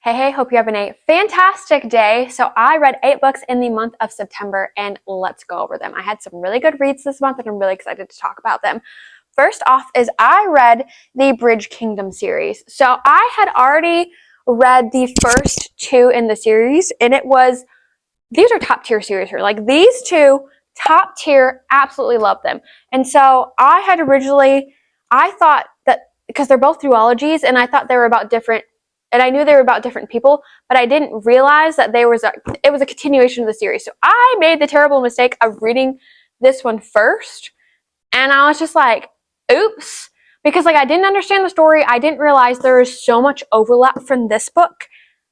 Hey, hope you're having a fantastic day. So I read 8 books in the month of September, and let's go over them. I had some really good reads this month, and I'm really excited to talk about them. First off is I read the Bridge Kingdom series. So I had already read the first 2 in the series, and these are top tier series here. Like these 2, top tier, absolutely love them. And so I thought that, because they're both duologies, and I thought they were about different, and I knew they were about different people, but I didn't realize that it was a continuation of the series. So I made the terrible mistake of reading this one first, and I was just like, oops, because I didn't understand the story. I didn't realize there is so much overlap from this book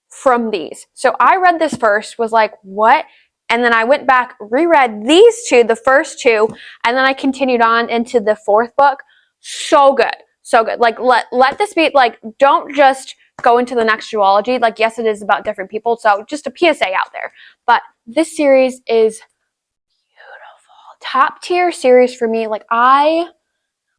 from these. So I read this first, was like, what? And then I went back, reread these 2, the first 2, and then I continued on into the 4th book. So good. So good. Like, let this be, like, don't just go into the next duology. Like, yes, it is about different people. So just a PSA out there. But this series is beautiful. Top tier series for me. Like, I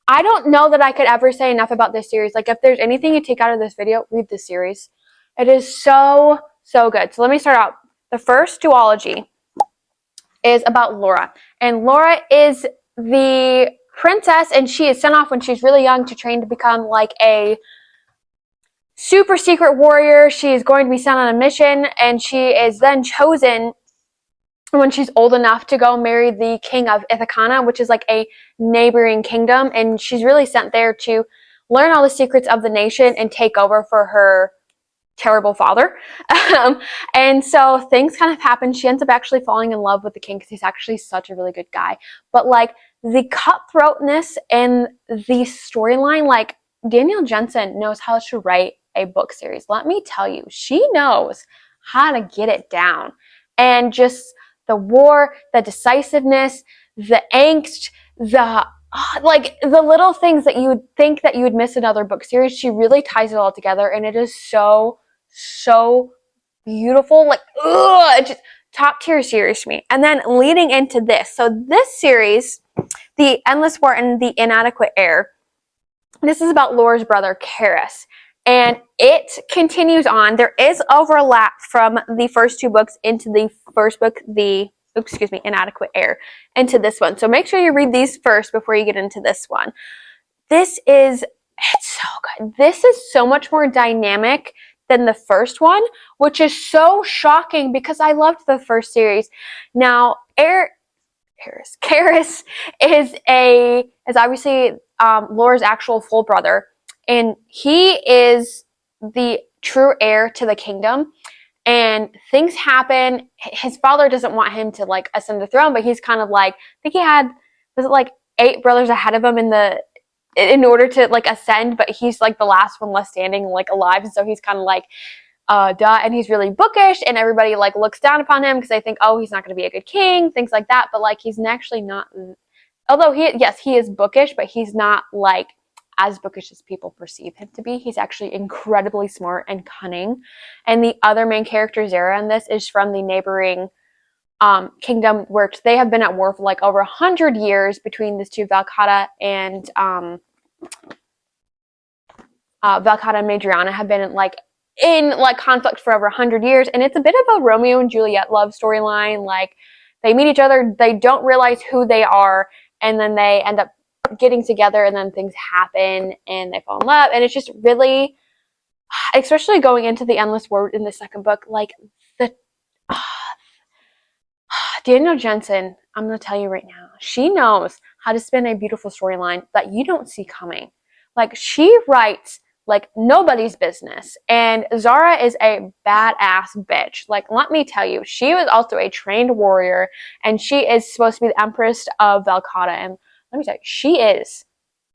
don't know that I could ever say enough about this series. Like, if there's anything you take out of this video, read this series. It is so, so good. So let me start out. The first duology is about Laura. And Laura is the princess, and she is sent off when she's really young to train to become like a super secret warrior. She is going to be sent on a mission, and she is then chosen when she's old enough to go marry the king of Ithaca, which is like a neighboring kingdom. And she's really sent there to learn all the secrets of the nation and take over for her terrible father. And so things kind of happen. She ends up actually falling in love with the king because he's actually such a really good guy. But like the cutthroatness and the storyline, like Danielle Jensen knows how to write a book series. Let me tell you, she knows how to get it down. And just the war, the decisiveness, the angst, the little things that you would think that you would miss in other book series, she really ties it all together, and it is so beautiful. Like, just top tier series to me. And then leading into this, so this series, The Endless War and the Inadequate Heir, this is about Laura's brother Karis, and it continues on. There is overlap from the first 2 books into the first book, Inadequate Heir, into this one. So make sure you read these first before you get into this one. It's so good. This is so much more dynamic than the first one, which is so shocking because I loved the first series. Now, Karis is obviously Laura's actual full brother, and he is the true heir to the kingdom. And things happen. His father doesn't want him to like ascend the throne, but he's kind of like, I think he had, was it like 8 brothers ahead of him in order to like ascend, but he's like the last one left standing, like alive. And so he's kind of like, duh. And he's really bookish, and everybody like looks down upon him because they think, oh, he's not going to be a good king, things like that. But like, he's actually not, although he is bookish, but he's not like as bookish as people perceive him to be. He's actually incredibly smart and cunning. And the other main character, Zara, in this is from the neighboring kingdom, where they have been at war for like over 100 years between these 2, Valcata and Madriana have been in conflict for over 100 years. And it's a bit of a Romeo and Juliet love storyline. Like, they meet each other, they don't realize who they are, and then they end up getting together, and then things happen and they fall in love. And it's just really, especially going into the Endless War in the second book, like Danielle Jensen, I'm going to tell you right now, she knows how to spin a beautiful storyline that you don't see coming. Like, she writes like nobody's business. And Zara is a badass bitch. Like, let me tell you, she was also a trained warrior, and she is supposed to be the Empress of Valcata. And let me tell you, she is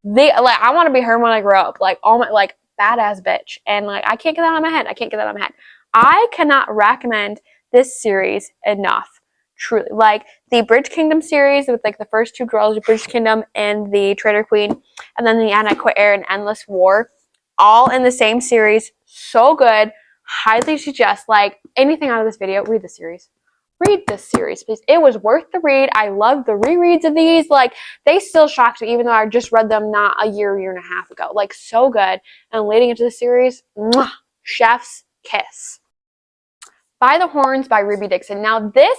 I want to be her when I grow up. Like, all my, like, badass bitch. And like, I can't get that out of my head. I cannot recommend this series enough. Truly. Like, the Bridge Kingdom series with like the first 2 girls, Bridge Kingdom and the Traitor Queen, and then the Inadequate Heir and Endless War, all in the same series. So good. Highly suggest, like, anything out of this video, read the series. Read this series, please. It was worth the read. I love the rereads of these. Like, they still shocked me, even though I just read them not a year and a half ago. Like, so good. And leading into the series, mwah, chef's Kiss by the Horns by Ruby Dixon. Now, this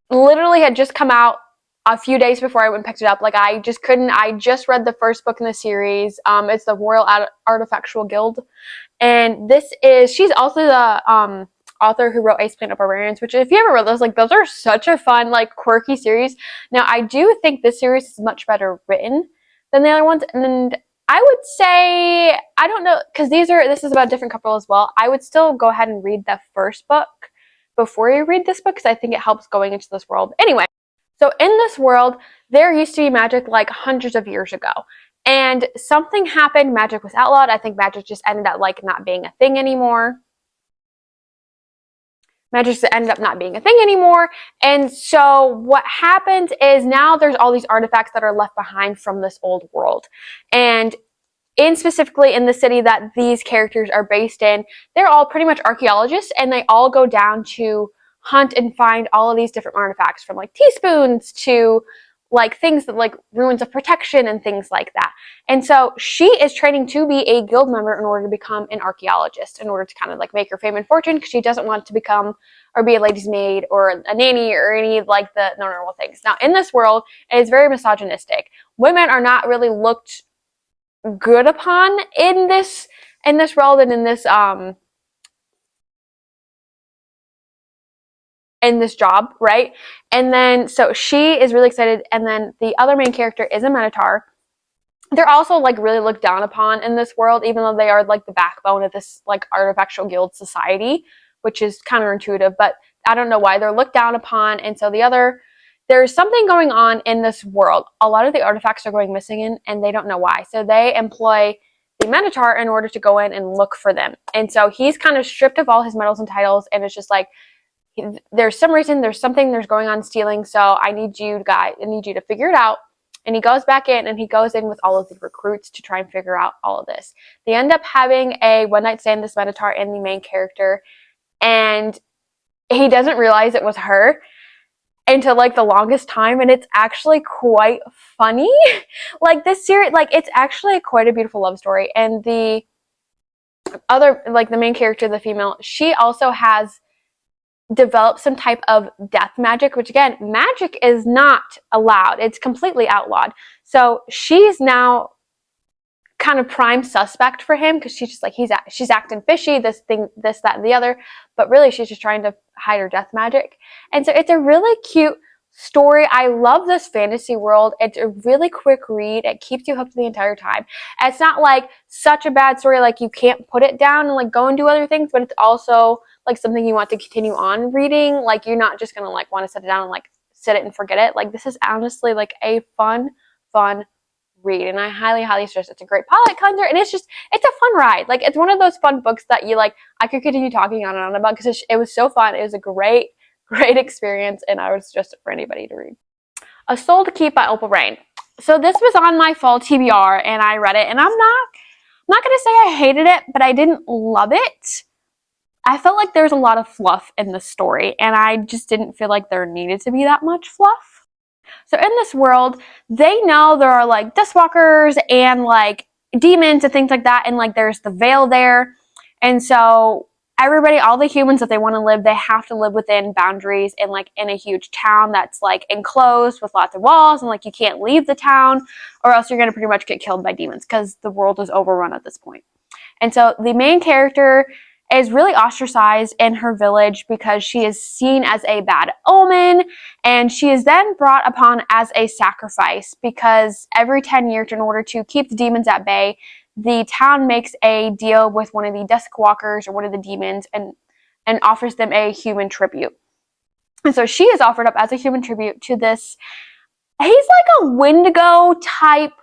literally had just come out a few days before I went and picked it up. Like, I just read the first book in the series. It's the Royal Artifactual Guild. And she's also the author who wrote Ace Planet Barbarians, which if you ever read those, like, those are such a fun, like, quirky series. Now, I do think this series is much better written than the other ones. And I would say, I don't know, because this is about a different couple as well. I would still go ahead and read the first book before you read this book, because I think it helps going into this world. Anyway, so in this world, there used to be magic like hundreds of years ago. And something happened, magic was outlawed. I think magic just ended up like not being a thing anymore. Magic just ended up not being a thing anymore. And so what happens is now there's all these artifacts that are left behind from this old world. And specifically in the city that these characters are based in, they're all pretty much archaeologists, and they all go down to hunt and find all of these different artifacts, from like teaspoons to like things that like ruins of protection and things like that. And so she is training to be a guild member in order to become an archaeologist, in order to kind of like make her fame and fortune, because she doesn't want to become or be a lady's maid or a nanny or any of like the normal things. Now, in this world, it is very misogynistic. Women are not really looked good upon in this world and in this job, right? And then so she is really excited, and then the other main character is a Minotaur. They're also like really looked down upon in this world, even though they are like the backbone of this like artifactual guild society, which is counterintuitive, but I don't know why they're looked down upon. And so there's something going on in this world. A lot of the artifacts are going missing and they don't know why. So they employ the Minotaur in order to go in and look for them. And so he's kind of stripped of all his medals and titles, and it's just like, there's some reason, there's going on stealing, so I need you to figure it out. And he goes back in, and he goes in with all of the recruits to try and figure out all of this. They end up having a one-night stand, this Minotaur and the main character, and he doesn't realize it was her until like the longest time, and it's actually quite funny. Like, this series, like, it's actually quite a beautiful love story. And the other, like, the main character, the female, she also has developed some type of death magic, which again, magic is not allowed. It's completely outlawed. So she's now kind of prime suspect for him, because she's just like, she's acting fishy, this, that, and the other, but really she's just trying to hide her death magic. And so it's a really cute story. I love this fantasy world. It's a really quick read. It keeps you hooked the entire time. It's not like such a bad story, like you can't put it down and like go and do other things, but it's also like something you want to continue on reading. Like, you're not just gonna like want to set it down and like sit it and forget it. Like, this is honestly like a fun read, and I highly suggest it. It's a great palate cleanser, and it's a fun ride. Like, it's one of those fun books that you like, I could continue talking on and on about, because it was so fun. It was a great experience, and I would suggest it for anybody to read. A Soul to Keep by Opal Rain. So this was on my fall TBR, and I read it, and I'm not gonna say I hated it, but I didn't love it. I felt like there was a lot of fluff in the story, and I just didn't feel like there needed to be that much fluff. So in this world, they know there are like Dustwalkers and like demons and things like that, and like there's the veil there. And so everybody, all the humans that they want to live, they have to live within boundaries and like in a huge town that's like enclosed with lots of walls, and like you can't leave the town, or else you're going to pretty much get killed by demons, because the world is overrun at this point. And so the main character is really ostracized in her village because she is seen as a bad omen, and she is then brought upon as a sacrifice, because every 10 years, in order to keep the demons at bay, the town makes a deal with one of the Duskwalkers or one of the demons and offers them a human tribute. And so she is offered up as a human tribute to this, he's like a Wendigo type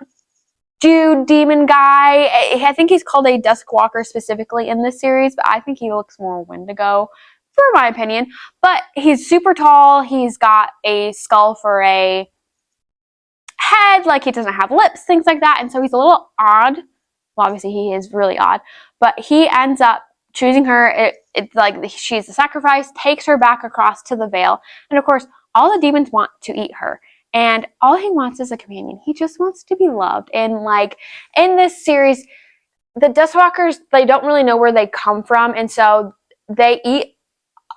dude, demon guy. I think he's called a Duskwalker specifically in this series, but I think he looks more Wendigo, for my opinion. But he's super tall. He's got a skull for a head. Like, he doesn't have lips, things like that. And so he's a little odd. Well, obviously he is really odd. But he ends up choosing her. It's like she's the sacrifice, takes her back across to the veil. And of course, all the demons want to eat her. And all he wants is a companion. He just wants to be loved. And like in this series, the Dustwalkers, they don't really know where they come from. And so they eat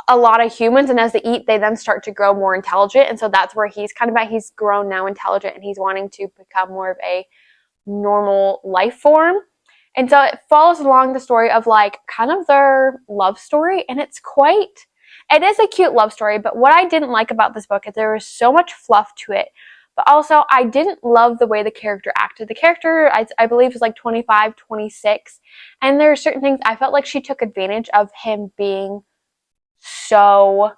a lot of humans, and as they eat, they then start to grow more intelligent. And so that's where he's kind of at. He's grown now intelligent, and he's wanting to become more of a normal life form. And so it follows along the story of like kind of their love story, and it is a cute love story. But what I didn't like about this book is there was so much fluff to it, but also I didn't love the way the character acted. The character, I believe, was like 25, 26, and there are certain things I felt like she took advantage of him being so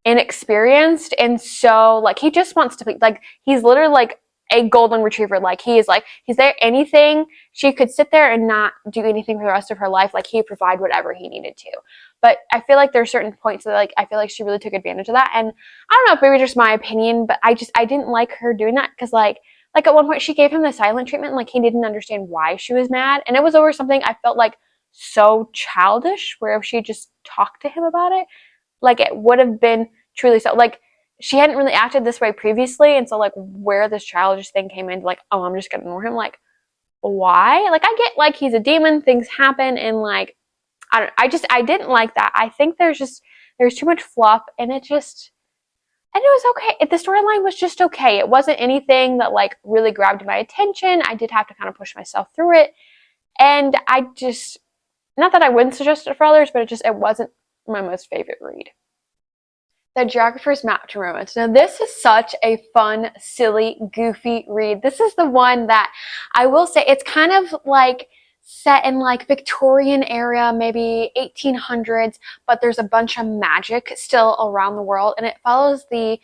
inexperienced, and so like he just wants to be like, he's literally like a golden retriever. Like he's there anything, she could sit there and not do anything for the rest of her life, like he'd provide whatever he needed to. But I feel like there's certain points that like I feel like she really took advantage of that, and I don't know if maybe just my opinion, but I didn't like her doing that, because like at one point she gave him the silent treatment, like he didn't understand why she was mad, and it was over something I felt like so childish, where if she just talked to him about it, like it would have been truly so, like she hadn't really acted this way previously, and so like where this childish thing came in, like, oh, I'm just gonna ignore him, like why? Like I get like he's a demon, things happen, and like I didn't like that. I think there's too much fluff, and it was okay. The storyline was just okay. It wasn't anything that like really grabbed my attention. I did have to kind of push myself through it, and not that I wouldn't suggest it for others, but it wasn't my most favorite read. The Geographer's Map to Romance. Now this is such a fun, silly, goofy read. This is the one that I will say, it's kind of like set in like Victorian era, maybe 1800s, but there's a bunch of magic still around the world, and it follows the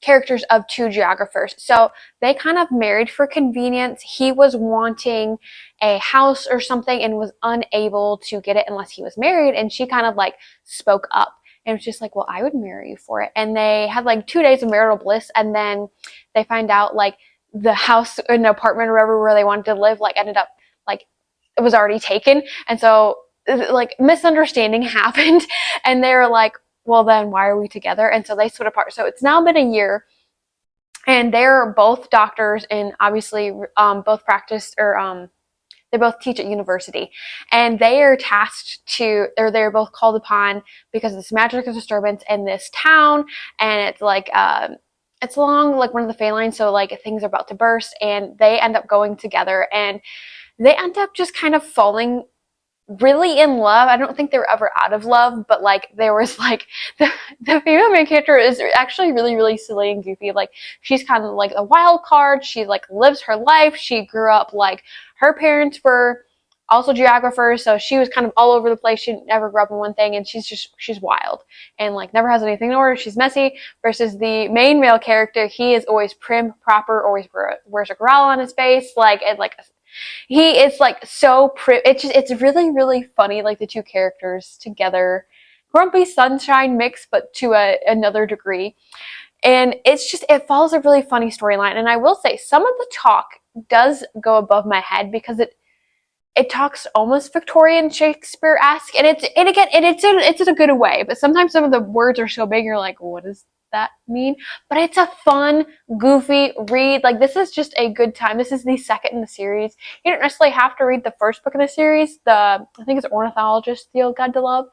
characters of two geographers. So they kind of married for convenience. He was wanting a house or something and was unable to get it unless he was married, and she kind of like spoke up and was just like, well, I would marry you for it. And they had like 2 days of marital bliss, and then they find out like the house or an apartment or wherever where they wanted to live like ended up like it was already taken, and so like misunderstanding happened, and they were like, well, then why are we together? And so they split apart. So it's now been a year, and they're both doctors, and obviously both practice, or they both teach at university, and they are they're both called upon because of this magical disturbance in this town, and it's like it's along like one of the Fey lines, so like things are about to burst, and they end up going together, and they end up just kind of falling really in love. I don't think they were ever out of love, but like there was like the female main character is actually really, really silly and goofy. Like she's kind of like a wild card. She like lives her life. She grew up like her parents were also geographers, so she was kind of all over the place. She never grew up in one thing, and she's wild and like never has anything in order. She's messy. Versus the main male character, he is always prim, proper, always wears a growl on his face, like and like he is like so it's really, really funny, like the two characters together, grumpy sunshine mix, but to another degree. And it follows a really funny storyline. And I will say some of the talk does go above my head, because it talks almost Victorian Shakespeare-esque, and it's in a good way, but sometimes some of the words are so big you're like, what does that mean? But it's a fun, goofy read. Like this is just a good time. This is the second in the series. You don't necessarily have to read the first book in the series, I think it's Ornithologist, The Old Guide to Love,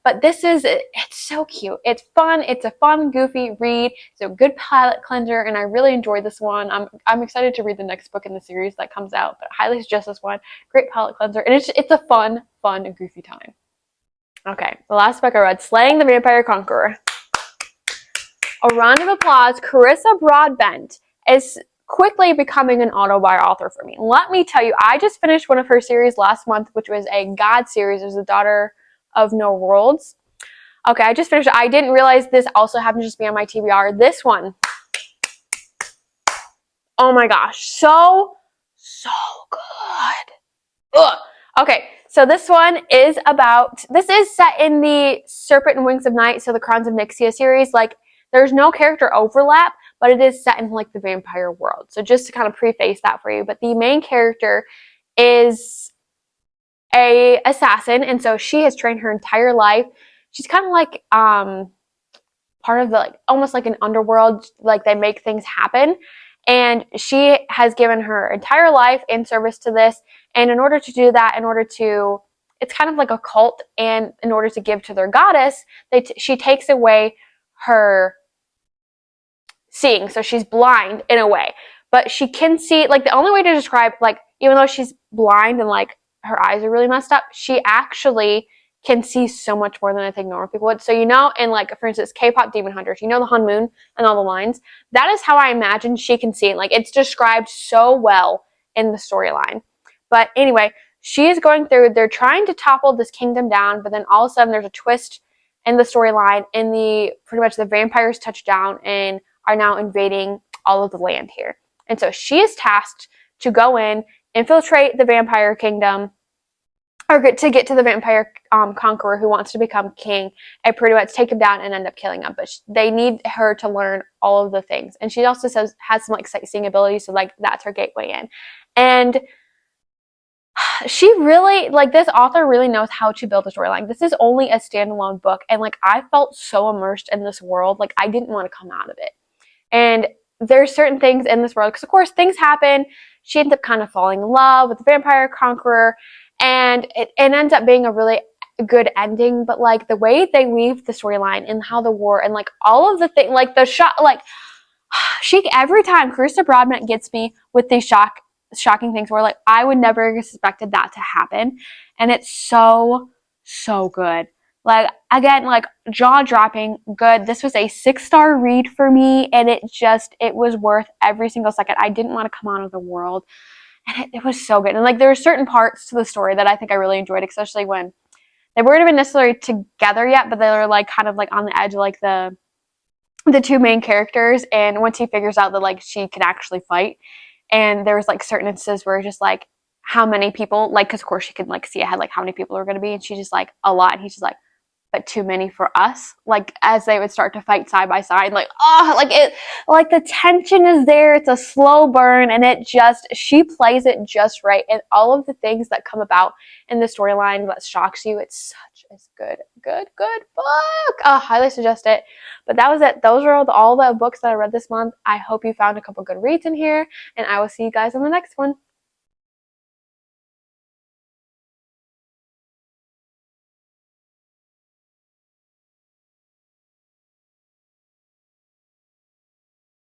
but it's so cute. It's fun. It's a fun, goofy read. It's a good palate cleanser, and I really enjoyed this one. I'm excited to read the next book in the series that comes out, but I highly suggest this one. Great palate cleanser, and it's a fun and goofy time. Okay, the last book I read, Slaying the Vampire Conqueror. A round of applause. Carissa Broadbent is quickly becoming an auto-buy author for me. Let me tell you, I just finished one of her series last month, which was a God series. It was The Daughter of No Worlds. Okay, I just finished it. I didn't realize this also happened to just be on my TBR. This one, oh my gosh, so good. Ugh. Okay, so this is set in the Serpent and Wings of Night, so the Crowns of Nyxia series. Like, there's no character overlap, but it is set in like the vampire world. So just to kind of preface that for you, but the main character is a assassin, and so she has trained her entire life. She's kind of like part of the like almost like an underworld, like they make things happen, and she has given her entire life in service to this. And in order to do that, it's kind of like a cult, and in order to give to their goddess, she takes away her seeing, so she's blind in a way, but she can see. Like, the only way to describe, like, even though she's blind and like her eyes are really messed up, she actually can see so much more than I think normal people would. So, you know, in like, for instance, K-pop Demon Hunters, you know, the Hun Moon and all the lines, that is how I imagine she can see it. Like, it's described so well in the storyline. But anyway, she is going through, they're trying to topple this kingdom down, but then all of a sudden there's a twist in the storyline, and pretty much the vampires touch down and are now invading all of the land here. And so she is tasked to go in, infiltrate the vampire kingdom, or to get to the vampire conqueror who wants to become king, and pretty much take him down and end up killing him. But they need her to learn all of the things. And she also has some like sightseeing abilities, so like that's her gateway in. And she really, like, this author really knows how to build a storyline. This is only a standalone book, and like I felt so immersed in this world, like I didn't want to come out of it. And there's certain things in this world, because of course things happen. She ends up kind of falling in love with the vampire conqueror, and it ends up being a really good ending. But like the way they weave the storyline and how the war and like all of the things, like the shot, like every time Carissa Broadbent gets me with these shocking things where like I would never have suspected that to happen, and it's so good. Like, again, like jaw-dropping good. This was a 6-star read for me, and it was worth every single second. I didn't want to come out of the world, and it was so good. And like there were certain parts to the story that I think I really enjoyed, especially when they weren't even necessarily together yet, but they were like kind of like on the edge of like the two main characters. And once he figures out that like she can actually fight, and there was like certain instances where just like how many people, like, because of course she could like see ahead like how many people are going to be, and she's just like a lot, and he's just like, but too many for us. Like as they would start to fight side by side, like like the tension is there. It's a slow burn, and she plays it just right, and all of the things that come about in the storyline that shocks you. It's such a good book. Oh, highly suggest it. But that was it. Those are all the books that I read this month. I hope you found a couple good reads in here, and I will see you guys on the next one.